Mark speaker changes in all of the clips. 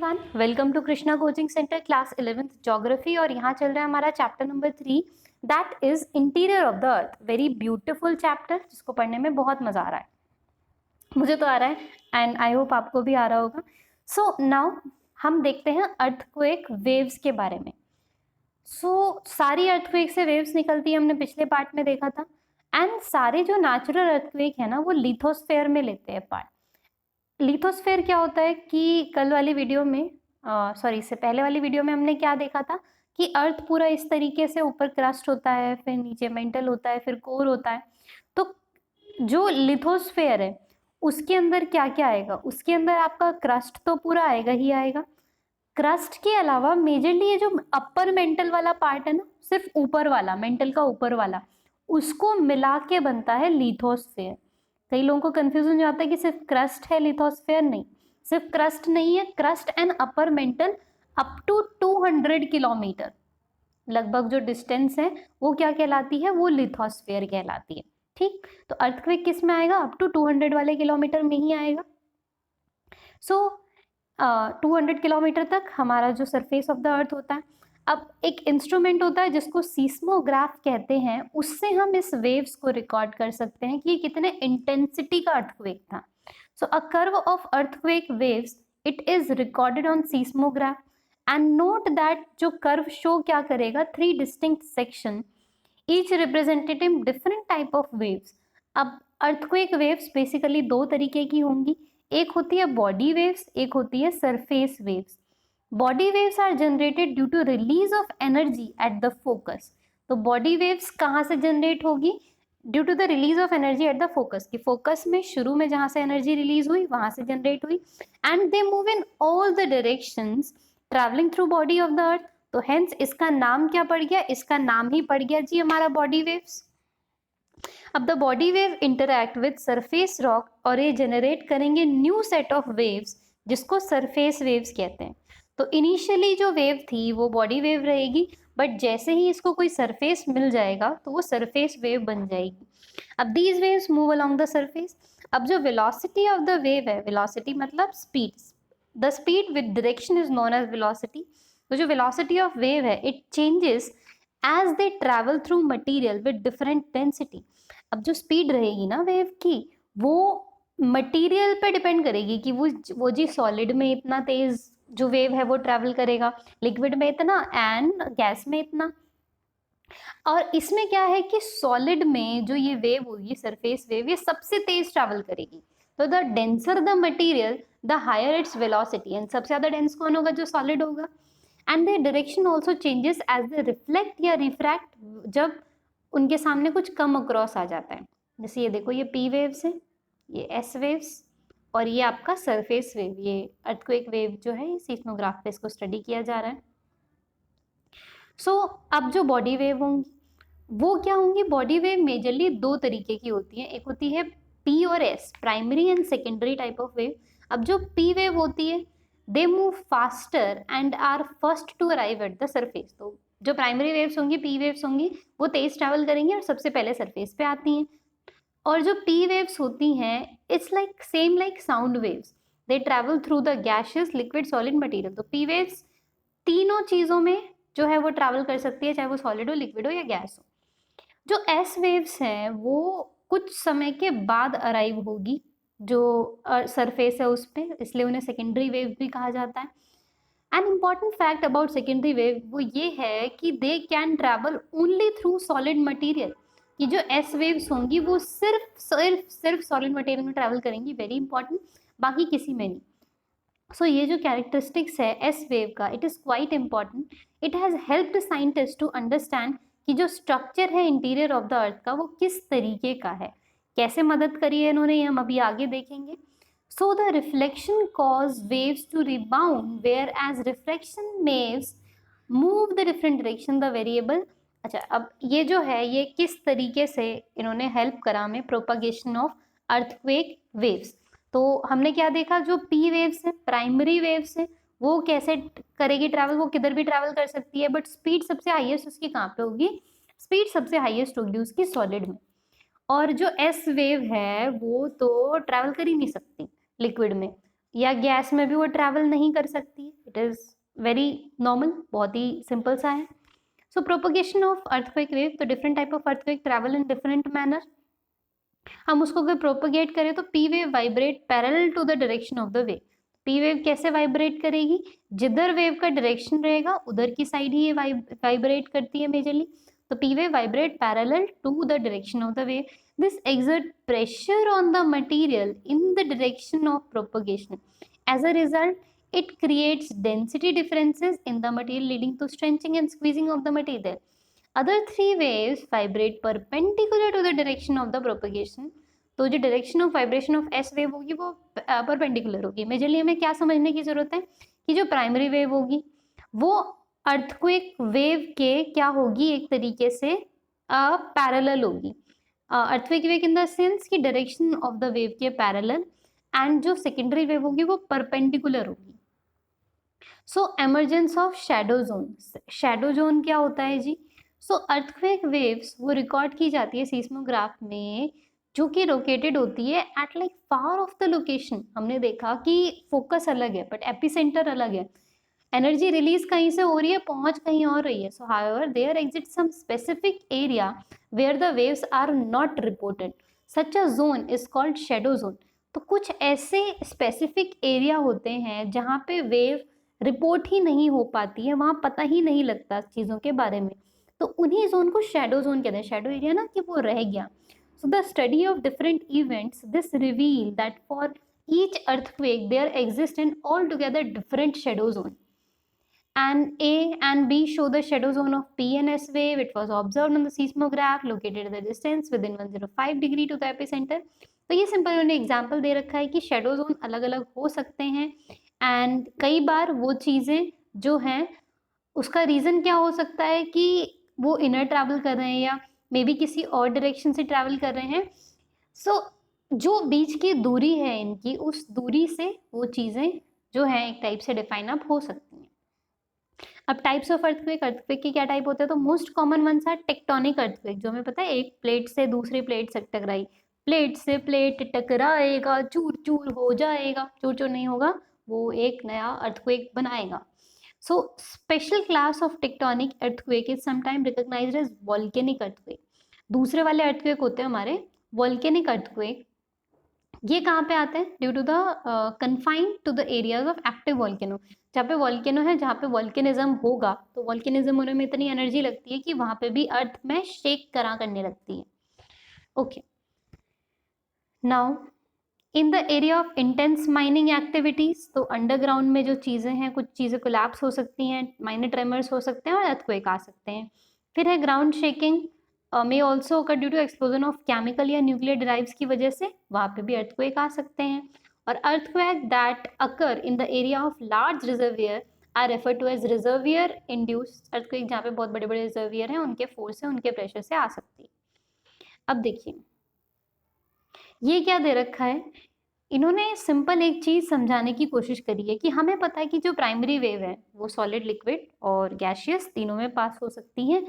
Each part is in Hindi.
Speaker 1: Everyone, welcome to Krishna coaching centre class 11th geography. और यहाँ चल रहा है हमारा chapter number 3, that is interior of the earth. Very beautiful chapter जिसको पढ़ने में बहुत मजा आ रहा है। मुझे तो आ रहा है एंड आई होप आपको भी आ रहा होगा। सो नाउ हम देखते हैं अर्थक्वेक वेव्स के बारे में। सारी अर्थक्वेक से वेव्स निकलती है, हमने पिछले पार्ट में देखा था। एंड सारे जो नेचुरल अर्थक्वेक है ना, वो लिथोस्फेयर में लेते हैं पार्ट। लिथोस्फेयर क्या होता है कि कल वाली वीडियो में इससे पहले वाली वीडियो में हमने क्या देखा था कि अर्थ पूरा इस तरीके से ऊपर क्रस्ट होता है, फिर नीचे मेंटल होता है, फिर कोर होता है। तो जो लिथोस्फेयर है उसके अंदर क्या क्या आएगा, उसके अंदर आपका क्रस्ट तो पूरा आएगा ही आएगा। क्रस्ट के अलावा मेजरली ये जो अपर मेंटल वाला पार्ट है ना, सिर्फ ऊपर वाला, मेंटल का ऊपर वाला, उसको मिला के बनता है लिथोस्फेयर। कई लोगों को कंफ्यूजन हो जाता है कि सिर्फ क्रस्ट है, लिथोस्फेयर नहीं। सिर्फ क्रस्ट नहीं है, crust and upper mantle up to 200 kilometre लगभग जो डिस्टेंस है वो क्या कहलाती है, वो लिथोस्फेयर कहलाती है। ठीक, तो अर्थक्वेक किस में आएगा, अप टू 200 वाले किलोमीटर में ही आएगा। 200 किलोमीटर तक हमारा जो सरफेस ऑफ द अर्थ होता है। अब एक इंस्ट्रूमेंट होता है जिसको सीस्मोग्राफ कहते हैं, उससे हम इस वेव्स को रिकॉर्ड कर सकते हैं कि ये कितने इंटेंसिटी का अर्थक्वेक था। So a curve of earthquake waves, it is recorded on seismograph and note that जो कर्व शो क्या करेगा, 3 distinct section, each representative different type of waves. अब अर्थक्वेक वेव्स बेसिकली 2 तरीके की होंगी, एक होती है बॉडी वेव्स, एक होती है surface waves. Body waves are generated due to release of energy at the focus. तो बॉडी वेव्स कहाँ से जनरेट होगी, due to the release of energy at the focus, कि फोकस में शुरू में जहां से एनर्जी रिलीज हुई वहां से जनरेट हुई। And they move in all the directions travelling through body of the अर्थ। तो हेंस इसका नाम क्या पड़ गया, इसका नाम ही पड़ गया जी हमारा बॉडी वेव्स। अब the body wave interact with surface rock और ये जनरेट करेंगे न्यू सेट ऑफ वेव्स जिसको सरफेस वेव्स कहते हैं। तो इनिशियली जो वेव थी वो बॉडी वेव रहेगी, बट जैसे ही इसको कोई सरफेस मिल जाएगा तो वो सरफेस वेव बन जाएगी। अब these waves move along the surface. अब जो वेलोसिटी ऑफ द वेव है, वेलोसिटी मतलब speed, the speed with direction is known as velocity. तो जो वेलोसिटी ऑफ वेव है, it changes as they travel through material with different density. अब जो स्पीड रहेगी ना वेव की, वो मटेरियल पे डिपेंड करेगी कि वो जी सॉलिड में इतना तेज जो वेव है वो ट्रैवल करेगा, लिक्विड में इतना एंड गैस में इतना। और इसमें क्या है कि सॉलिड में जो ये वेव होगी, सरफेस वेव, ये सबसे तेज ट्रैवल करेगी। तो the denser the material the higher its velocity, and सबसे ज्यादा डेंस कौन होगा, जो सॉलिड होगा। And the direction also changes as the reflect या रिफ्रैक्ट, जब उनके सामने कुछ कम अक्रॉस आ जाता है। जैसे ये देखो, ये पी वेव्स है, ये एस वेव्स, और ये आपका सरफेस वेव, ये अर्थक्वेक वेव जो है, सीस्मोग्राफ पे इसको स्टडी किया जा रहा है। अब जो बॉडी वेव होंगी वो क्या होंगी, बॉडी वेव मेजरली 2 तरीके की होती है, एक होती है पी और S, primary and secondary type of wave. अब जो पी वेव होती है, they move faster and are first to arrive at the surface. तो जो प्राइमरी वेव्स होंगी, पी वेव्स होंगी, वो तेज ट्रैवल करेंगी और सबसे पहले सरफेस पे आती हैं। और जो पी वेव्स होती हैं, it's like same like sound waves, they travel through the gaseous liquid solid material. तो पी वेव्स तीनों चीजों में जो है वो ट्रैवल कर सकती है, चाहे वो सॉलिड हो, लिक्विड हो या गैस हो। जो एस वेव्स हैं वो कुछ समय के बाद अराइव होगी जो सरफेस है उस पर, इसलिए उन्हें सेकेंडरी वेव भी कहा जाता है। An important fact about secondary wave वो ये है कि they can travel only through solid material, कि जो एस वेव्स होंगी वो सिर्फ सॉलिड मटेरियल में ट्रैवल करेंगी, वेरी इंपॉर्टेंट, बाकी किसी में नहीं। सो ये जो कैरेक्टरिस्टिक्स है एस वेव का, it is quite important. It has helped scientist to understand कि जो स्ट्रक्चर है इंटीरियर ऑफ द अर्थ का वो किस तरीके का है, कैसे मदद करी है इन्होंने, ये हम अभी आगे देखेंगे। So the reflection cause waves to rebound whereas reflection waves move the different direction the variable. अच्छा, अब ये जो है ये किस तरीके से इन्होंने हेल्प करा हमें, प्रोपगेशन ऑफ अर्थक्वेक वेव्स। तो हमने क्या देखा, जो पी वेव्स है, प्राइमरी वेव्स है, वो कैसे करेगी ट्रैवल, वो किधर भी ट्रैवल कर सकती है, बट स्पीड सबसे हाईएस्ट उसकी कहाँ पे होगी, स्पीड सबसे हाईएस्ट होगी उसकी सॉलिड में। और जो एस वेव है वो तो ट्रैवल कर ही नहीं सकती लिक्विड में, या गैस में भी वो ट्रैवल नहीं कर सकती। इट इज़ वेरी नॉर्मल, बहुत ही सिंपल सा है। So propagation of earthquake wave, तो different type of earthquake travel in different manner. हम उसको अगर प्रोपोगेट करें तो P wave vibrate parallel to the direction of the wave. P wave कैसे वाइब्रेट करेगी, जिधर वेव का डायरेक्शन रहेगा उधर की साइड ही ये वाइब्रेट करती है मेजरली। तो P wave vibrate parallel to the direction of the wave. This exert pressure on the material in the direction of propagation. As a result, it creates density differences in the material, leading to stretching and squeezing of the material. Other three waves vibrate perpendicular to the direction of the propagation. तो जो direction of vibration of S wave होगी वो परपेंडिकुलर होगी। मेजरली हमें क्या समझने की जरूरत है कि जो प्राइमरी वेव होगी वो अर्थक्वेक वेव के क्या होगी, एक तरीके से पैरेलल होगी। Earthquake wave in the sense कि डायरेक्शन ऑफ द वेव के पैरेलल, एंड जो सेकेंडरी वेव होगी वो परपेंडिकुलर होगी। So emergence of shadow zone. Shadow zone क्या होता है जी? सो अर्थक्वेक वेव्स वो रिकॉर्ड की जाती है सीस्मोग्राफ में, जो कि लोकेटेड होती है at like far of the location. हमने देखा कि फोकस अलग है बट एपिसेंटर अलग है। एनर्जी रिलीज कहीं से हो रही है, पहुंच कहीं और रही है। So however there exist some specific area where the waves are not reported, such a zone is called shadow zone. तो कुछ ऐसे स्पेसिफिक एरिया होते हैं जहाँ पे वेव रिपोर्ट ही नहीं हो पाती है, वहाँ पता ही नहीं लगता चीज़ों के बारे में, तो उन्हीं जोन को शैडो जोन कहते हैं। शैडो एरिया ना कि वो रह गया। So the study of different events this reveal that for each earthquake there exist an altogether different shadow zone, and A and B show the shadow zone of P and S wave. It was observed on the seismograph located at the distance within 105 degree to the epicenter. तो ये सिंपल उन्होंने एग्जाम्पल दे रखा है कि शेडो जोन अलग अलग हो सकते हैं, एंड कई बार वो चीज़ें जो हैं उसका रीज़न क्या हो सकता है कि वो इनर ट्रैवल कर रहे हैं या मे बी किसी और डायरेक्शन से ट्रैवल कर रहे हैं। सो जो बीच की दूरी है इनकी, उस दूरी से वो चीज़ें जो हैं एक टाइप से डिफाइन अप हो सकती हैं। अब टाइप्स ऑफ अर्थक्वेक, अर्थक्वेक के क्या टाइप होते हैं? तो most common ones are tectonic earthquake, जो हमें पता है एक प्लेट से दूसरी प्लेट से टकराई, प्लेट से प्लेट टकराएगा, चूर चूर हो जाएगा, चूर चूर नहीं होगा, वो एक नया अर्थक्वेक बनाएगा। So special class of tectonic earthquake is sometime recognized as volcanic earthquake. दूसरे वाले अर्थक्वेक होते हैं हमारे वॉल्केनिक अर्थक्वेक। ये कहाँ पे आते हैं? Due to the confined to the areas of active volcano. जहाँ पे वॉल्केनो है, जहाँ पे वॉल्केनिज्म होगा, तो वॉल्केनिज्म होने में इतनी एनर्जी लगती है कि वहाँ पे भी अर्थ में शेक करा करने लगती है। Okay, now in the area of intense mining activities, तो अंडरग्राउंड में जो चीज़ें हैं, कुछ चीज़ें कोलैप्स हो सकती हैं, माइनर ट्रेमर्स हो सकते हैं और अर्थक्वेक आ सकते हैं। फिर है ground shaking, may also occur due to explosion of chemical या न्यूक्लियर डिराइव्स की वजह से, वहाँ पे भी अर्थक्वेक आ सकते हैं। और earthquake that occur in the area of large reservoir are refer to as reservoir induced earthquake, जहाँ पे बहुत बड़े बड़े रिजर्वियर हैं, उनके फोर्स से, उनके प्रेशर से आ सकती है। अब देखिए ये क्या दे रखा है, इन्होंने सिंपल एक चीज़ समझाने की कोशिश करी है कि हमें पता है कि जो प्राइमरी वेव है वो सॉलिड, लिक्विड और गैशियस तीनों में पास हो सकती है,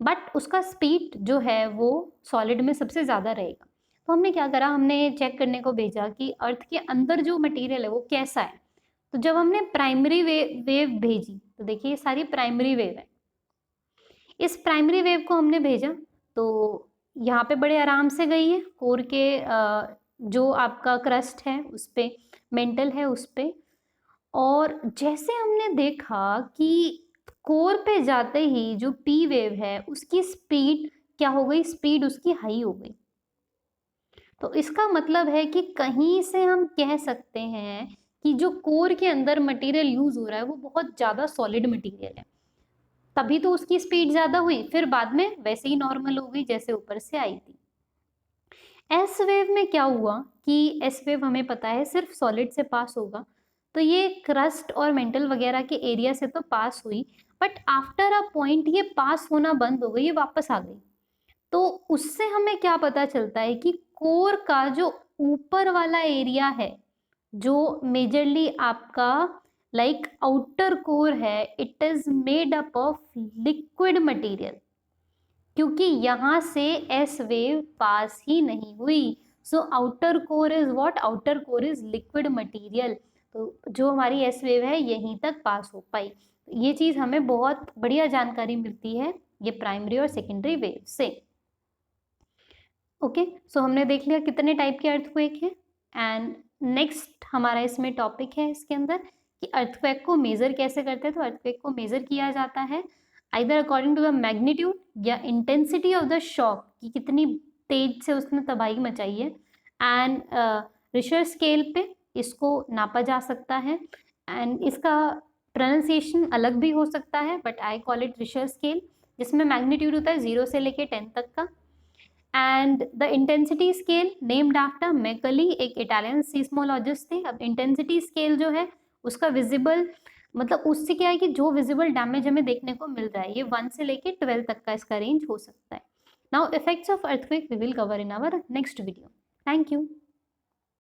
Speaker 1: बट उसका स्पीड जो है वो सॉलिड में सबसे ज़्यादा रहेगा। तो हमने क्या करा, हमने चेक करने को भेजा कि अर्थ के अंदर जो मटेरियल है वो कैसा है। तो जब हमने प्राइमरी वेव भेजी, तो देखिए ये सारी प्राइमरी वेव है। इस प्राइमरी वेव को हमने भेजा तो यहाँ पे बड़े आराम से गई है, कोर के जो आपका क्रस्ट है उस पे, मेंटल है उस पे, और जैसे हमने देखा कि कोर पे जाते ही जो पी वेव है उसकी स्पीड क्या हो गई, स्पीड उसकी हाई हो गई। तो इसका मतलब है कि कहीं से हम कह सकते हैं कि जो कोर के अंदर मटेरियल यूज हो रहा है वो बहुत ज़्यादा सॉलिड मटेरियल है, तभी तो उसकी स्पीड ज़्यादा हुई, फिर बाद में वैसे ही नॉर्मल हो गई जैसे ऊपर से आई थी। एस वेव में क्या हुआ कि एस वेव हमें पता है सिर्फ सॉलिड से पास होगा, तो ये क्रस्ट और मेंटल वगैरह के एरिया से तो पास हुई, बट आफ्टर अ पॉइंट ये पास होना बंद हो गई, ये वापस आ गई। तो उससे हमें क्या पता चलता है कि कोर का जो ऊपर वाला एरिया है, जो मेजरली आपका लाइक आउटर कोर है, it is made up of liquid material, क्योंकि यहाँ से एस वेव पास ही नहीं हुई। So outer core is what, outer core is liquid material. तो जो हमारी एस वेव है यहीं तक पास हो पाई। ये चीज हमें बहुत बढ़िया जानकारी मिलती है ये प्राइमरी और सेकेंडरी वेव से। ओके, सो हमने देख लिया कितने टाइप के अर्थक्वेक है। एंड नेक्स्ट हमारा इसमें टॉपिक है इसके अंदर कि अर्थक्वेक को मेजर कैसे करते हैं। तो अर्थक्वेक को मेजर किया जाता है either according to the magnitude या इंटेंसिटी ऑफ द शॉक, कि कितनी तेज से उसने तबाही मचाई है। एंड रिशर स्केल पे इसको नापा जा सकता है। एंड इसका प्रोनाउंसिएशन अलग भी हो सकता है, but I call it Richter scale, जिसमें मैग्नीट्यूड होता है 0 से लेके 10 तक का। And the intensity scale named after Mercalli, एक इटालियन सीस्मोलॉजिस्ट थे। अब इंटेंसिटी स्केल जो है उसका विजिबल मतलब उससे क्या है कि जो विजिबल डैमेज हमें देखने को मिल रहा है ये 1 से लेके 12 तक का इसका रेंज हो सकता है। Now effects of earthquake we will cover in our next video. Thank you.